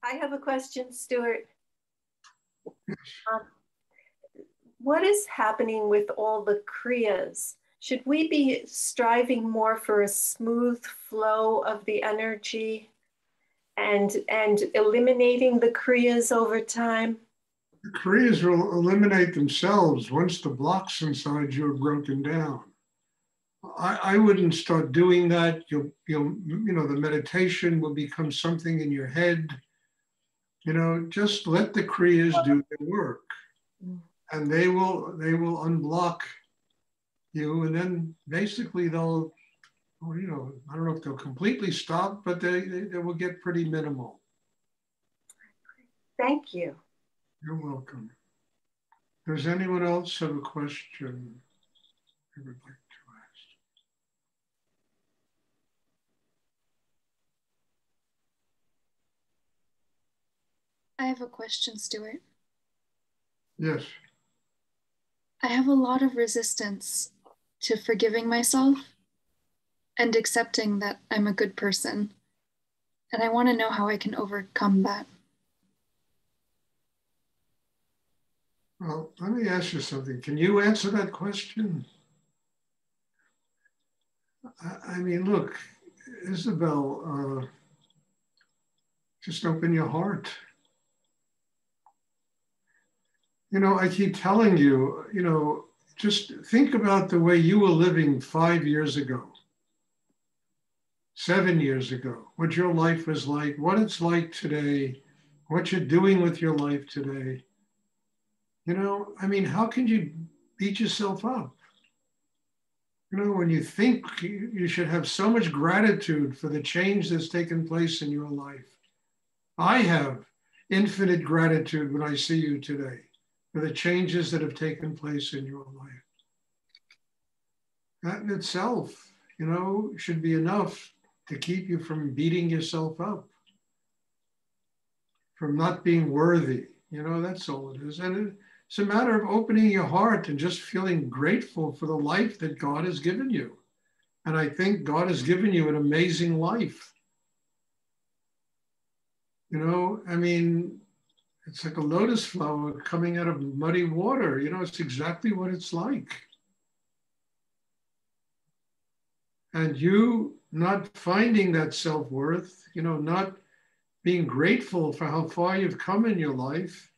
I have a question, Stuart. Um, what is happening with all the Kriyas? Should we be striving more for a smooth flow of the energy and eliminating the Kriyas over time? The Kriyas will eliminate themselves once the blocks inside you are broken down. I wouldn't start doing that. You'll, the meditation will become something in your head. Just let the Kriyas do their work, and they will unblock you, and then basically they'll, I don't know if they'll completely stop, but they will get pretty minimal. Thank you. You're welcome. Does anyone else have a question they would like to ask? I have a question, Stuart. Yes. I have a lot of resistance to forgiving myself and accepting that I'm a good person. And I want to know how I can overcome that. Well, let me ask you something. Can you answer that question? I mean, look, Isabel, just open your heart. I keep telling you, just think about the way you were living 5 years ago, 7 years ago, what your life was like, what it's like today, what you're doing with your life today. How can you beat yourself up? When you think you should have so much gratitude for the change that's taken place in your life. I have infinite gratitude when I see you today for the changes that have taken place in your life. That in itself, should be enough to keep you from beating yourself up, from not being worthy. That's all it is. And it's a matter of opening your heart and just feeling grateful for the life that God has given you. And I think God has given you an amazing life. It's like a lotus flower coming out of muddy water. It's exactly what it's like. And you not finding that self-worth, not being grateful for how far you've come in your life,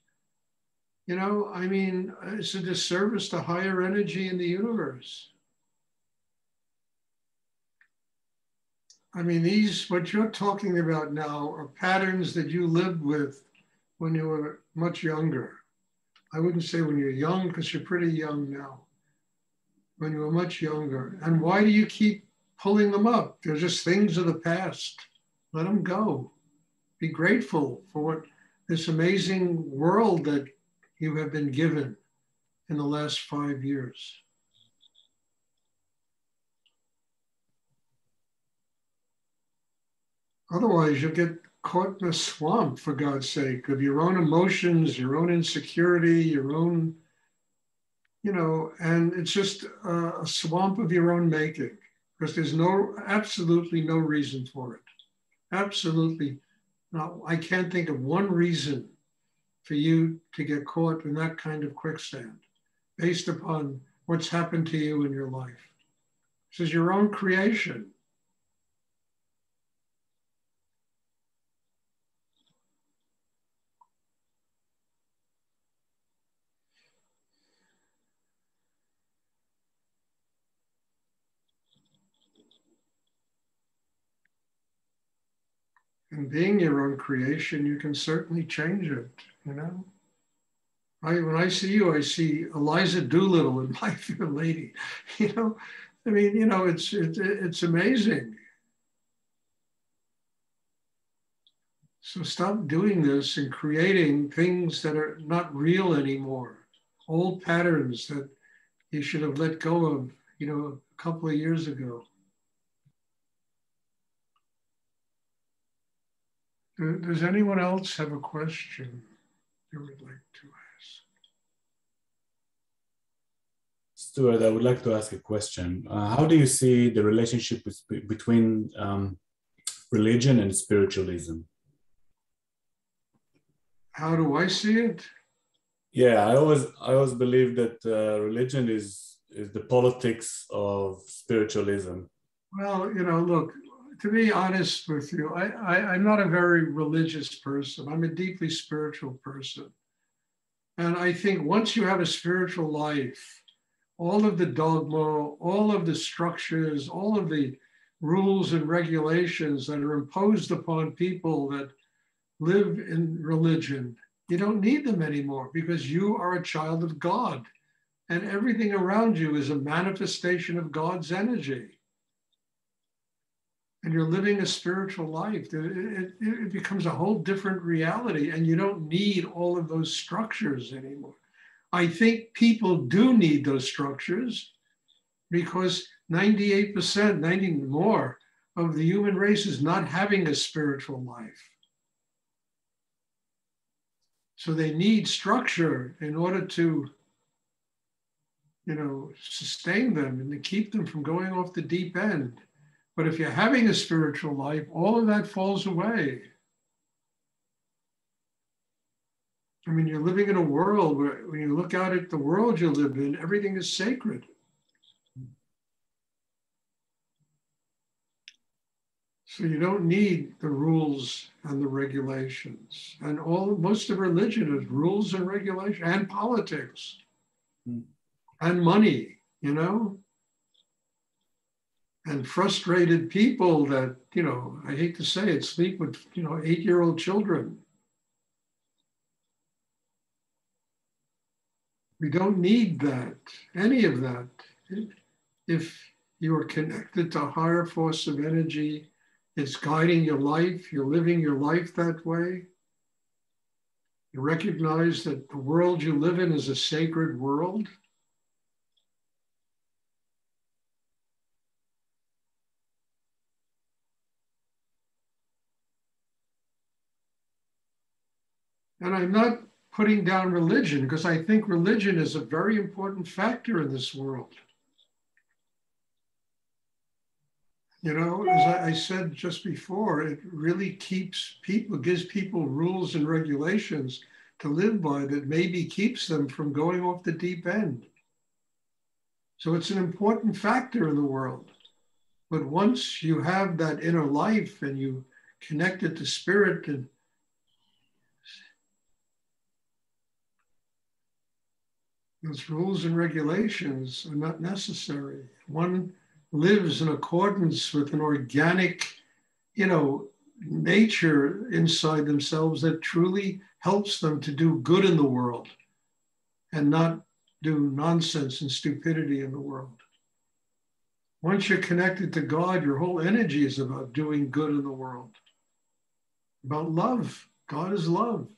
it's a disservice to higher energy in the universe. What you're talking about now are patterns that you lived with when you were much younger. I wouldn't say when you're young, because you're pretty young now. When you were much younger. And why do you keep pulling them up? They're just things of the past. Let them go. Be grateful for what this amazing world that you have been given in the last 5 years. Otherwise, you'll get caught in a swamp, for God's sake, of your own emotions, your own insecurity, your own, and it's just a swamp of your own making, because there's absolutely no reason for it. Absolutely not. I can't think of one reason for you to get caught in that kind of quicksand based upon what's happened to you in your life. This is your own creation. And being your own creation, you can certainly change it, When I see you, I see Eliza Doolittle in My Fair Lady, it's amazing. So stop doing this and creating things that are not real anymore, old patterns that you should have let go of, a couple of years ago. Does anyone else have a question they would like to ask? Stuart, I would like to ask a question. How do you see the relationship between religion and spiritualism? How do I see it? Yeah, I always believe that religion is the politics of spiritualism. Well, look, to be honest with you, I'm not a very religious person. I'm a deeply spiritual person. And I think once you have a spiritual life, all of the dogma, all of the structures, all of the rules and regulations that are imposed upon people that live in religion, you don't need them anymore because you are a child of God and everything around you is a manifestation of God's energy. And you're living a spiritual life. It becomes a whole different reality and you don't need all of those structures anymore. I think people do need those structures because 98%, 90 more of the human race is not having a spiritual life. So they need structure in order to, sustain them and to keep them from going off the deep end. But if you're having a spiritual life, all of that falls away. I mean, you're living in a world where when you look out at the world you live in, everything is sacred. So you don't need the rules and the regulations. And most of religion is rules and regulation and politics and money, and frustrated people that, I hate to say it, sleep with, 8-year-old children. We don't need that, any of that. If you are connected to a higher force of energy, it's guiding your life, you're living your life that way. You recognize that the world you live in is a sacred world. And I'm not putting down religion because I think religion is a very important factor in this world. As I said just before, it really gives people rules and regulations to live by that maybe keeps them from going off the deep end. So it's an important factor in the world. But once you have that inner life and you connect it to spirit, and those rules and regulations are not necessary. One lives in accordance with an organic, nature inside themselves that truly helps them to do good in the world and not do nonsense and stupidity in the world. Once you're connected to God, your whole energy is about doing good in the world, about love. God is love.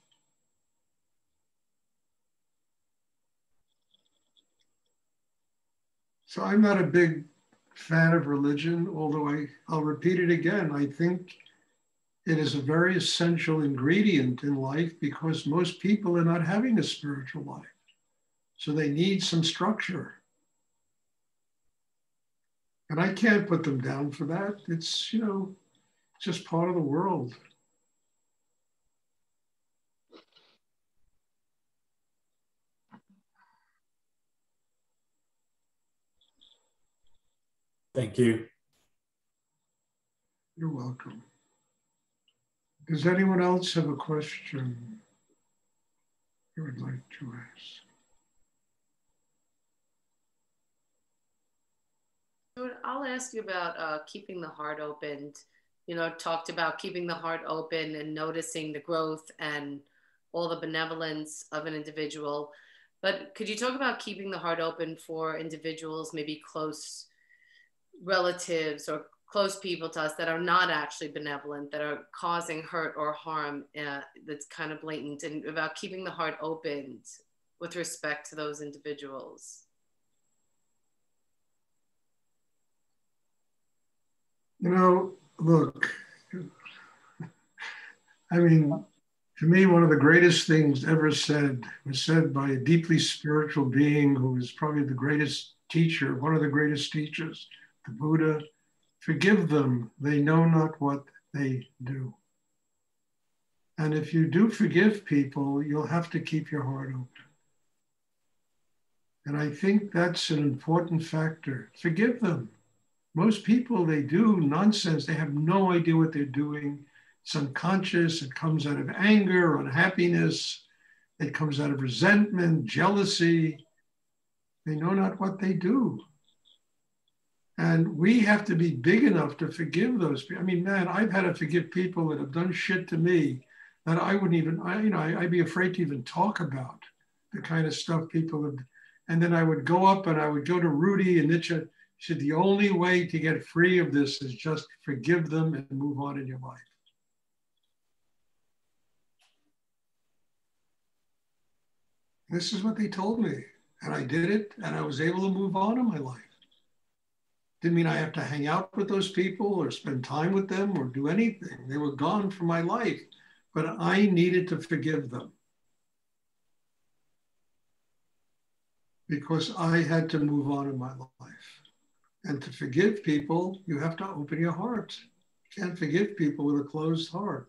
So I'm not a big fan of religion, although I'll repeat it again. I think it is a very essential ingredient in life because most people are not having a spiritual life. So they need some structure. And I can't put them down for that. It's, just part of the world. Thank you. You're welcome. Does anyone else have a question you would like to ask? I'll ask you about keeping the heart open. Talked about keeping the heart open and noticing the growth and all the benevolence of an individual. But could you talk about keeping the heart open for individuals, maybe close relatives or close people to us that are not actually benevolent, that are causing hurt or harm that's kind of blatant, and about keeping the heart open with respect to those individuals? Look, I mean, to me, one of the greatest things ever said was said by a deeply spiritual being who is probably the greatest teacher, one of the greatest teachers, the Buddha. Forgive them, they know not what they do. And if you do forgive people, you'll have to keep your heart open. And I think that's an important factor. Forgive them. Most people, they do nonsense. They have no idea what they're doing. It's unconscious. It comes out of anger, unhappiness. It comes out of resentment, jealousy. They know not what they do. And we have to be big enough to forgive those people. I mean, man, I've had to forgive people that have done shit to me that I wouldn't even, I'd be afraid to even talk about the kind of stuff people have. And then I would go up and I would go to Rudy and Nietzsche. He said, the only way to get free of this is just forgive them and move on in your life. This is what they told me. And I did it and I was able to move on in my life. Didn't mean I have to hang out with those people or spend time with them or do anything. They were gone from my life, but I needed to forgive them because I had to move on in my life. And to forgive people, you have to open your heart. You can't forgive people with a closed heart.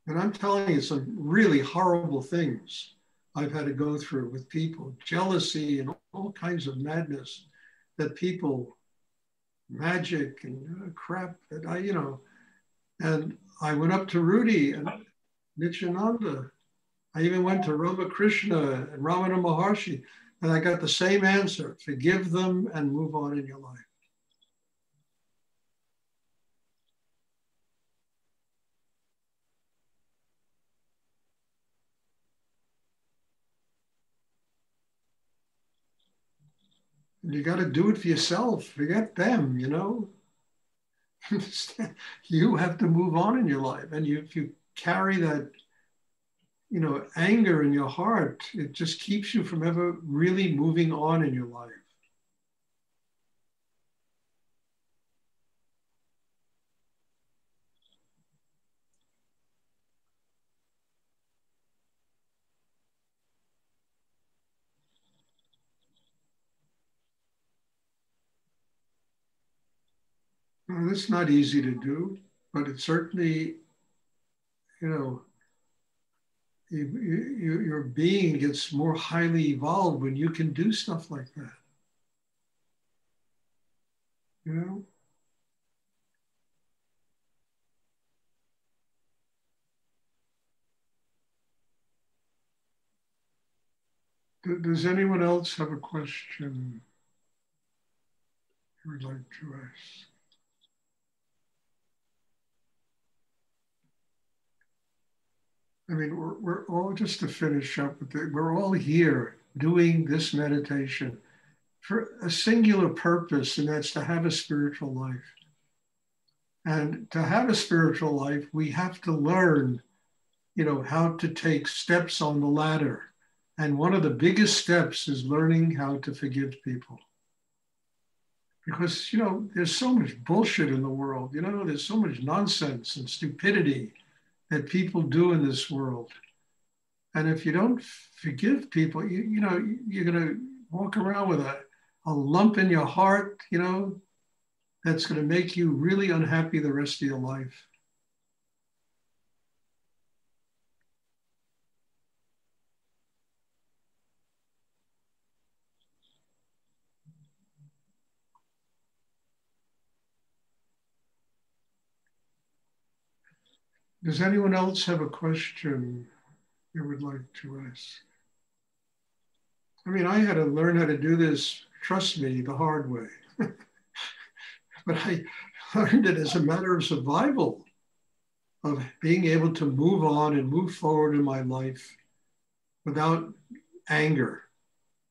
And I'm telling you some really horrible things I've had to go through with people, jealousy and all kinds of madness that people, magic and crap that and I went up to Rudy and Nityananda. I even went to Ramakrishna and Ramana Maharshi, and I got the same answer: forgive them and move on in your life. And you got to do it for yourself. Forget them, You have to move on in your life. And if you carry that, anger in your heart, it just keeps you from ever really moving on in your life. Well, it's not easy to do, but it's certainly, your being gets more highly evolved when you can do stuff like that. Does anyone else have a question you would like to ask? I mean, we're all, just to finish up with it, we're all here doing this meditation for a singular purpose, and that's to have a spiritual life. And to have a spiritual life, we have to learn, how to take steps on the ladder. And one of the biggest steps is learning how to forgive people. Because, there's so much bullshit in the world, there's so much nonsense and stupidity that people do in this world. And if you don't forgive people, you're going to walk around with a lump in your heart, that's going to make you really unhappy the rest of your life. Does anyone else have a question they would like to ask? I mean, I had to learn how to do this, trust me, the hard way. But I learned it as a matter of survival, of being able to move on and move forward in my life without anger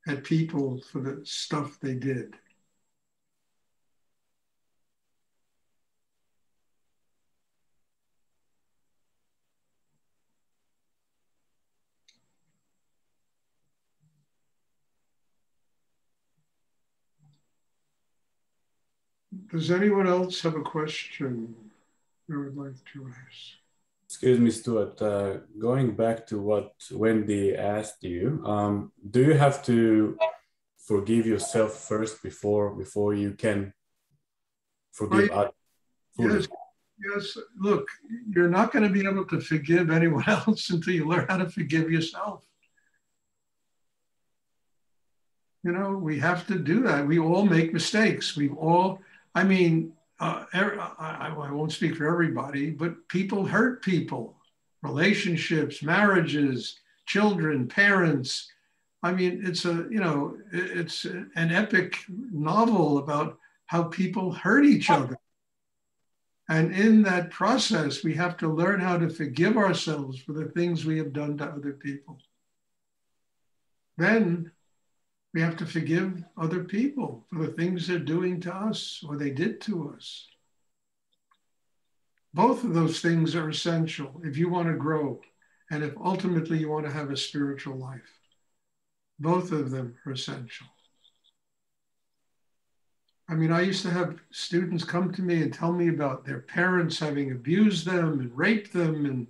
at people for the stuff they did. Does anyone else have a question they would like to ask? Excuse me, Stuart. Going back to what Wendy asked you, do you have to forgive yourself first before you can forgive others fully? Yes, Yes, look, you're not going to be able to forgive anyone else until you learn how to forgive yourself. You know, we have to do that. We all make mistakes. We've all, I mean, I won't speak for everybody, but people hurt people, relationships, marriages, children, parents. I mean, it's a, you know, it's an epic novel about how people hurt each other. And in that process, we have to learn how to forgive ourselves for the things we have done to other people. Then we have to forgive other people for the things they're doing to us or they did to us. Both of those things are essential if you want to grow and if ultimately you want to have a spiritual life. Both of them are essential. I mean, I used to have students come to me and tell me about their parents having abused them and raped them and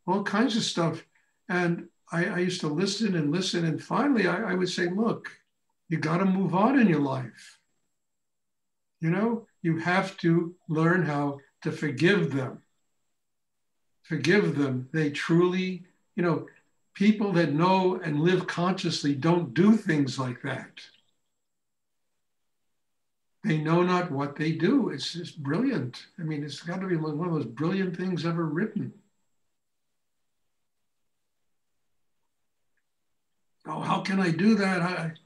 all kinds of stuff. And I used to listen and listen. And finally, I would say, look, you got to move on in your life. You know, you have to learn how to forgive them. Forgive them. They truly, you know, people that know and live consciously don't do things like that. They know not what they do. It's just brilliant. I mean, it's got to be one of those brilliant things ever written. Oh, how can I do that?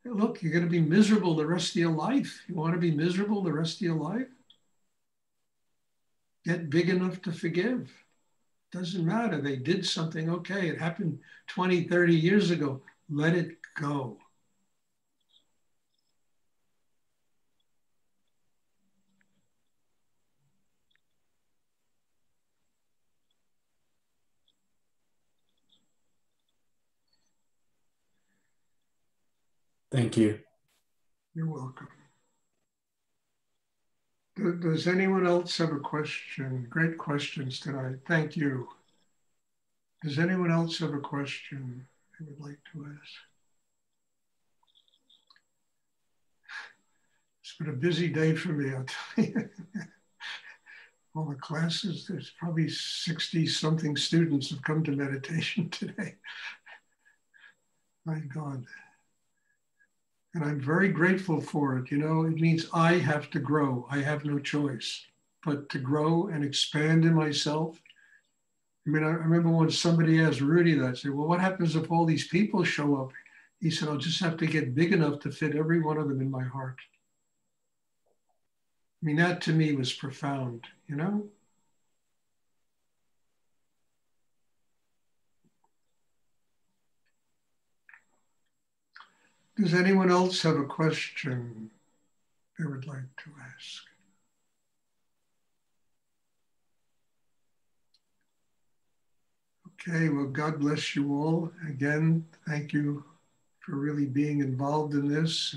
Look, you're going to be miserable the rest of your life. You want to be miserable the rest of your life? Get big enough to forgive. Doesn't matter. They did something. Okay, it happened 20, 30 years ago. Let it go. Thank you. You're welcome. Does anyone else have a question? Great questions tonight. Thank you. Does anyone else have a question they would like to ask? It's been a busy day for me, I'll tell you. All the classes, there's probably 60 something students have come to meditation today. My God. And I'm very grateful for it. You know, it means I have to grow. I have no choice but to grow and expand in myself. I mean, I remember when somebody asked Rudy that, I said, well, what happens if all these people show up? He said, I'll just have to get big enough to fit every one of them in my heart. I mean, that to me was profound, you know? Does anyone else have a question they would like to ask? Okay, well, God bless you all. Again, thank you for really being involved in this.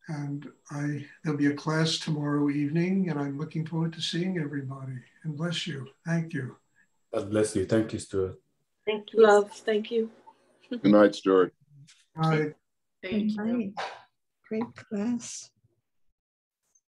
And there'll be a class tomorrow evening, and I'm looking forward to seeing everybody. And bless you. Thank you. God bless you. Thank you, Stuart. Thank you. Love, thank you. Good night, Stuart. Bye. Thank you. Great class.